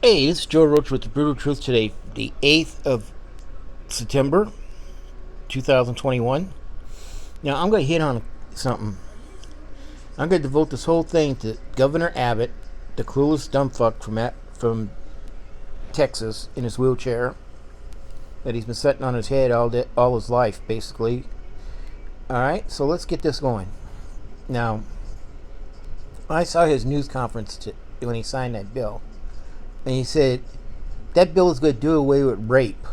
Hey, this is Joe Roach with the Brutal Truth today, the 8th of September, 2021. Now, I'm going to hit on something. I'm going to devote this whole thing to Governor Abbott, the clueless dumb fuck from Texas in his wheelchair that he's been sitting on his head all his life, basically. All right, so let's get this going. Now, I saw his news conference when he signed that bill. And he said, that bill is going to do away with rape.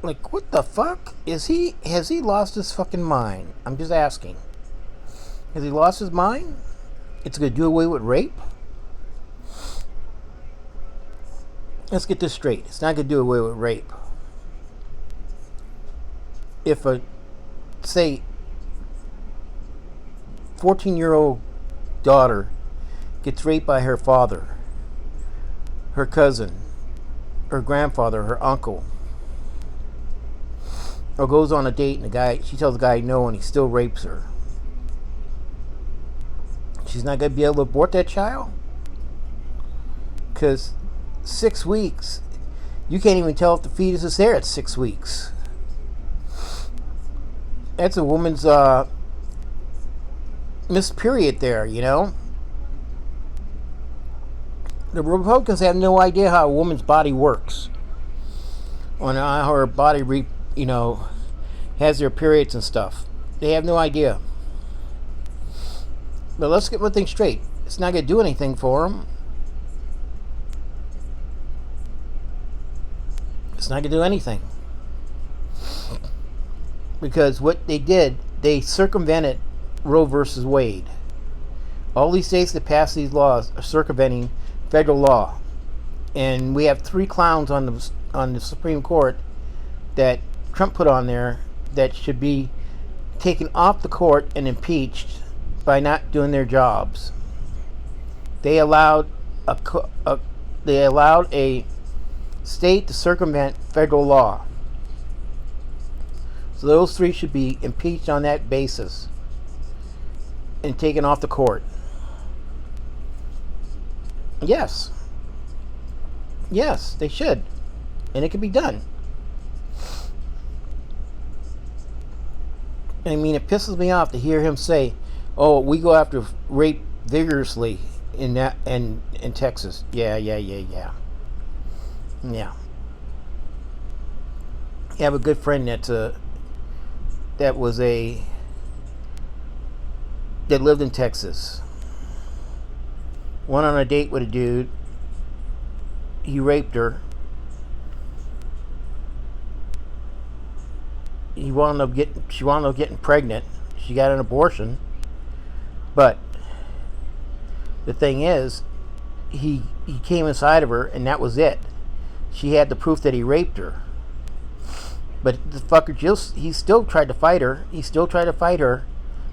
Like, what the fuck? Has he lost his fucking mind? I'm just asking. Has he lost his mind? It's going to do away with rape? Let's get this straight. It's not going to do away with rape. If a, say, 14-year-old daughter gets raped by her father, her cousin, her grandfather, her uncle, or goes on a date and she tells the guy no and he still rapes her, she's not going to be able to abort that child? Because 6 weeks, you can't even tell if the fetus is there at 6 weeks. That's a woman's missed period there, you know? The Republicans have no idea how a woman's body works, on how her body, has their periods and stuff. They have no idea. But let's get one thing straight. It's not going to do anything for them. It's not going to do anything. Because what they did, they circumvented Roe versus Wade. All these states that pass these laws are circumventing federal law, and we have 3 clowns on the Supreme Court that Trump put on there that should be taken off the court and impeached by not doing their jobs. They allowed a state to circumvent federal law, so those 3 should be impeached on that basis and taken off the court. Yes, they should, and it can be done. I mean, it pisses me off to hear him say, "Oh, we go after rape vigorously in Texas." Yeah. I have a good friend that lived in Texas. Went on a date with a dude. He raped her. She wound up getting pregnant. She got an abortion. But the thing is, he came inside of her, and that was it. She had the proof that he raped her. But the fucker he still tried to fight her. He still tried to fight her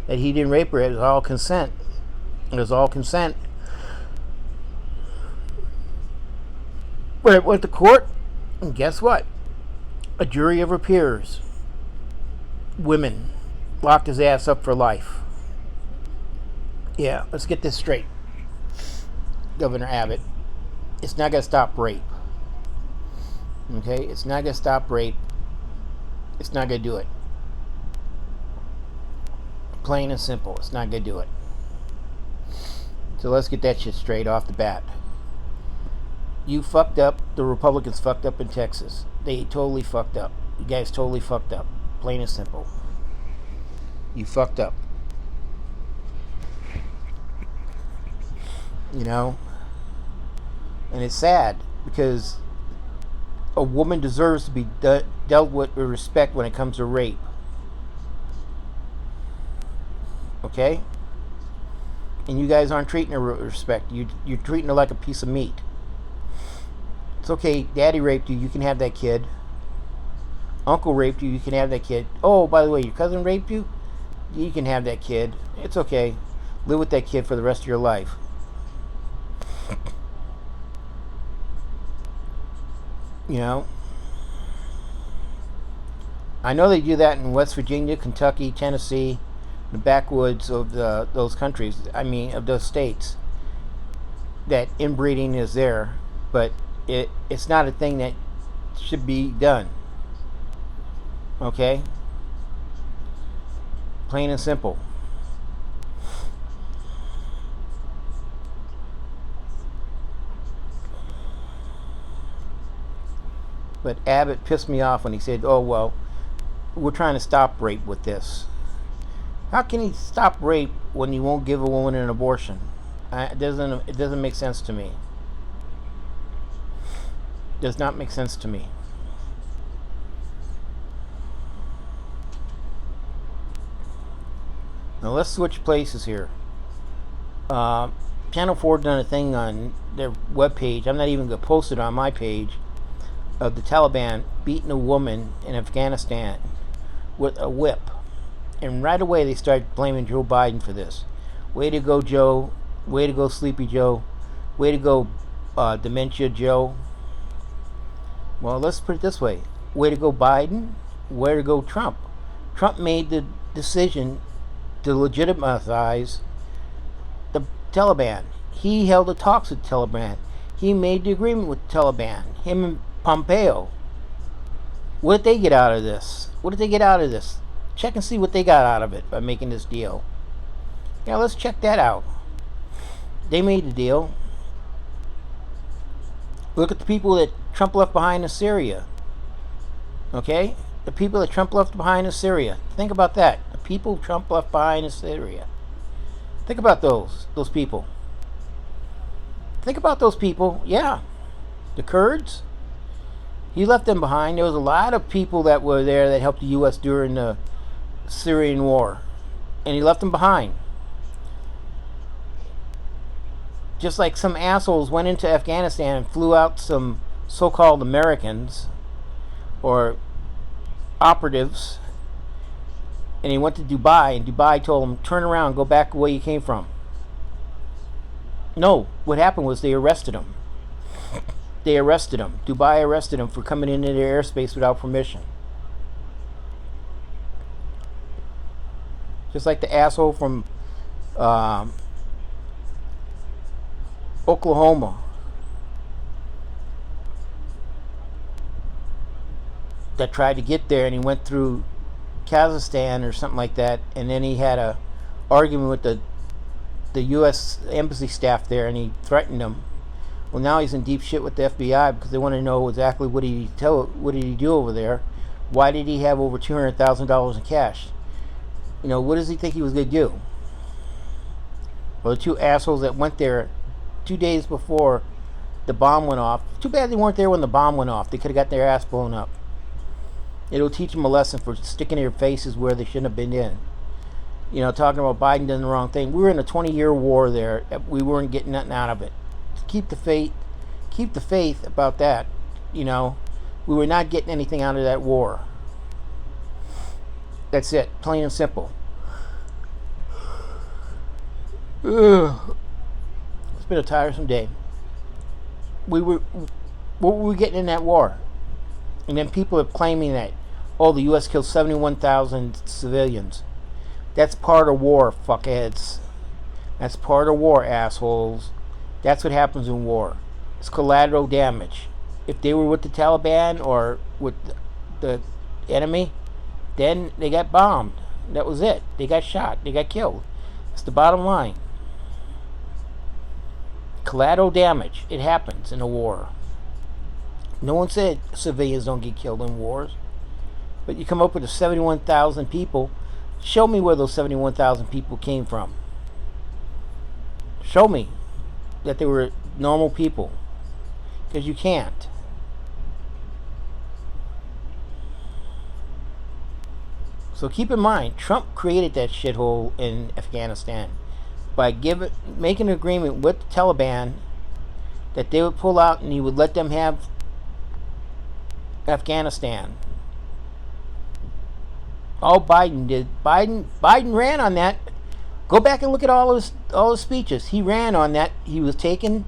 that he didn't rape her. It was all consent. But it went to court, and guess what? A jury of her peers, women, locked his ass up for life. Yeah, let's get this straight, Governor Abbott. It's not going to stop rape. Okay? It's not going to stop rape. It's not going to do it. Plain and simple. It's not going to do it. So let's get that shit straight off the bat. You fucked up. The Republicans fucked up in Texas. They totally fucked up. You guys totally fucked up. Plain and simple. You fucked up. You know? And it's sad because a woman deserves to be dealt with respect when it comes to rape. Okay? And you guys aren't treating her with respect. You're treating her like a piece of meat. It's okay, daddy raped you, you can have that kid. Uncle raped you, you can have that kid. Oh, by the way, your cousin raped you? You can have that kid. It's okay. Live with that kid for the rest of your life. You know? I know they do that in West Virginia, Kentucky, Tennessee, the backwoods of those countries. I mean, of those states. that inbreeding is there, but it's not a thing that should be done. Okay? Plain and simple. But Abbott pissed me off when he said, "Oh well, we're trying to stop rape with this." How can he stop rape when you won't give a woman an abortion? It doesn't make sense to me. Does not make sense to me. Now let's switch places here. Channel 4 done a thing on their webpage. I'm not even going to post it on my page, of the Taliban beating a woman in Afghanistan with a whip. And right away they started blaming Joe Biden for this. Way to go, Joe. Way to go, Sleepy Joe. Way to go, Dementia Joe. Well, let's put it this way. Way to go, Biden. Way to go, Trump. Trump made the decision to legitimize the Taliban. He held the talks with the Taliban. He made the agreement with the Taliban. Him and Pompeo. What did they get out of this? What did they get out of this? Check and see what they got out of it by making this deal. Yeah, let's check that out. They made the deal. Look at the people that Trump left behind in Syria. Okay? The people that Trump left behind in Syria. Think about that. The people Trump left behind in Syria. Think about those people. Think about those people. Yeah. The Kurds. He left them behind. There was a lot of people that were there that helped the U.S. during the Syrian war. And he left them behind. Just like some assholes went into Afghanistan and flew out some so-called Americans or operatives, and he went to Dubai, and Dubai told him, turn around, go back where you came from. No, what happened was they arrested him. They arrested him. Dubai arrested him for coming into their airspace without permission. Just like the asshole from Oklahoma that tried to get there, and he went through Kazakhstan or something like that, and then he had a argument with the U.S. embassy staff there, and he threatened them. Well, now he's in deep shit with the FBI because they want to know exactly what did he do over there. Why did he have over $200,000 in cash? You know, what does he think he was going to do? Well, the two assholes that went there 2 days before the bomb went off. Too bad they weren't there when the bomb went off. They could have got their ass blown up. It'll teach them a lesson for sticking their faces where they shouldn't have been in. You know, talking about Biden doing the wrong thing. We were in a 20-year war there. We weren't getting nothing out of it. Keep the faith about that. You know, we were not getting anything out of that war. That's it, plain and simple. Ugh. It's been a tiresome day. What were we getting in that war? And then people are claiming that, oh, the U.S. killed 71,000 civilians. That's part of war, fuckheads. That's part of war, assholes. That's what happens in war. It's collateral damage. If they were with the Taliban or with the enemy, then they got bombed. That was it. They got shot. They got killed. That's the bottom line. Collateral damage. It happens in a war. No one said civilians don't get killed in wars. But you come up with the 71,000 people. Show me where those 71,000 people came from. Show me that they were normal people. Because you can't. So keep in mind, Trump created that shithole in Afghanistan by making an agreement with the Taliban that they would pull out and he would let them have Afghanistan. All Biden did. Biden ran on that. Go back and look at all his speeches. He ran on that. He was taking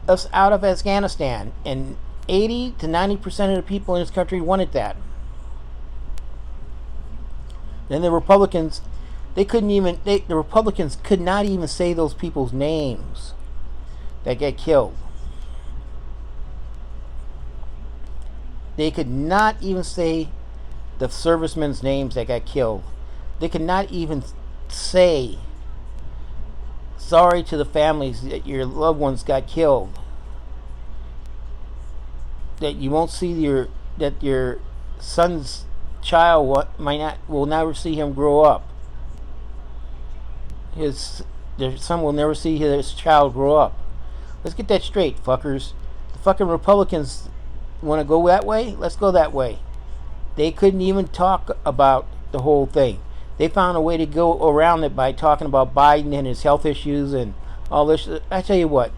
us out of Afghanistan, and 80 to 90% of the people in this country wanted that. Then the Republicans, the Republicans could not even say those people's names. that get killed. They could not even say the servicemen's names that got killed. They could not even say sorry to the families that your loved ones got killed. That you won't see your son's child will never see him grow up. Their son will never see his child grow up. Let's get that straight, fuckers. The fucking Republicans want to go that way? Let's go that way. They couldn't even talk about the whole thing. They found a way to go around it by talking about Biden and his health issues and all this. I tell you what,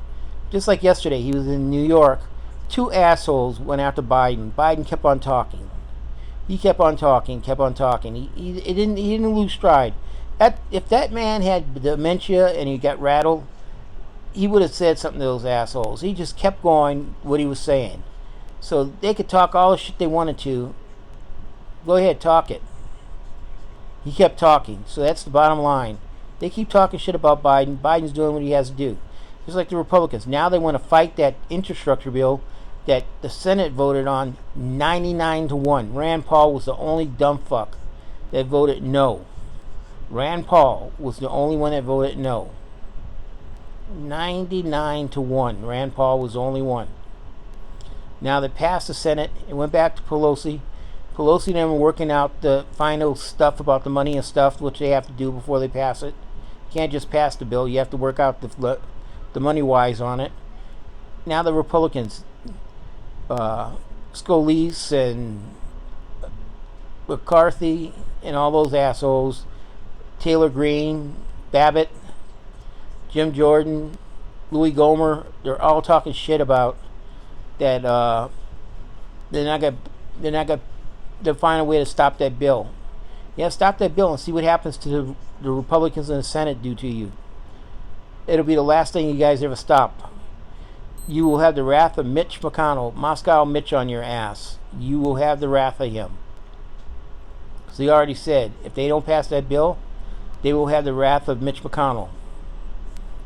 just like yesterday, he was in New York. Two assholes went after Biden. Biden kept on talking. He kept on talking. He didn't lose stride. If that man had dementia and he got rattled, he would have said something to those assholes. He just kept going what he was saying. So they could talk all the shit they wanted to. Go ahead, talk it. He kept talking. So that's the bottom line. They keep talking shit about Biden. Biden's doing what he has to do. Just like the Republicans. Now they want to fight that infrastructure bill that the Senate voted on 99-1. Rand Paul was the only dumb fuck that voted no. Rand Paul was the only one that voted no. 99-1. Rand Paul was the only one. Now they passed the Senate. It went back to Pelosi. Pelosi and them were working out the final stuff about the money and stuff, which they have to do before they pass it. You can't just pass the bill. You have to work out the money-wise on it. Now the Republicans, Scalise and McCarthy and all those assholes, Taylor Greene, Abbott, Jim Jordan, Louis Gohmert, they're all talking shit about that. They're not gonna find a way to stop that bill. Yeah, stop that bill and see what happens to the Republicans in the Senate do to you. It'll be the last thing you guys ever stop. You will have the wrath of Mitch McConnell, Moscow Mitch, on your ass. You will have the wrath of him. So he already said, if they don't pass that bill, they will have the wrath of Mitch McConnell.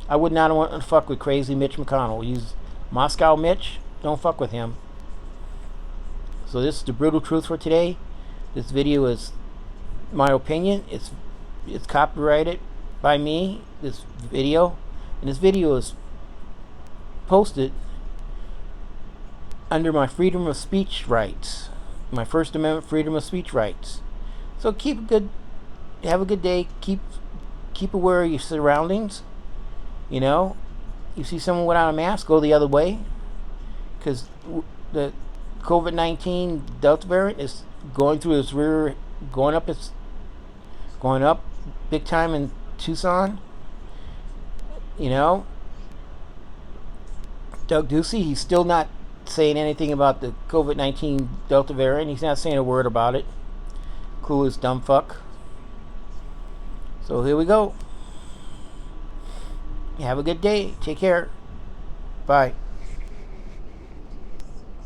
I would not want to fuck with crazy Mitch McConnell. He's Moscow Mitch. Don't fuck with him. So this is the brutal truth for today. This video is my opinion. It's copyrighted by me, this video. And this video is posted under my freedom of speech rights. My First Amendment freedom of speech rights. So have a good day. Keep aware of your surroundings. You know, you see someone without a mask, go the other way. Because the COVID-19 Delta variant is going through its rear, going up big time in Tucson. You know, Doug Ducey, he's still not saying anything about the COVID-19 Delta variant. He's not saying a word about it. Clueless dumb fuck. So here we go. Have a good day. Take care. Bye.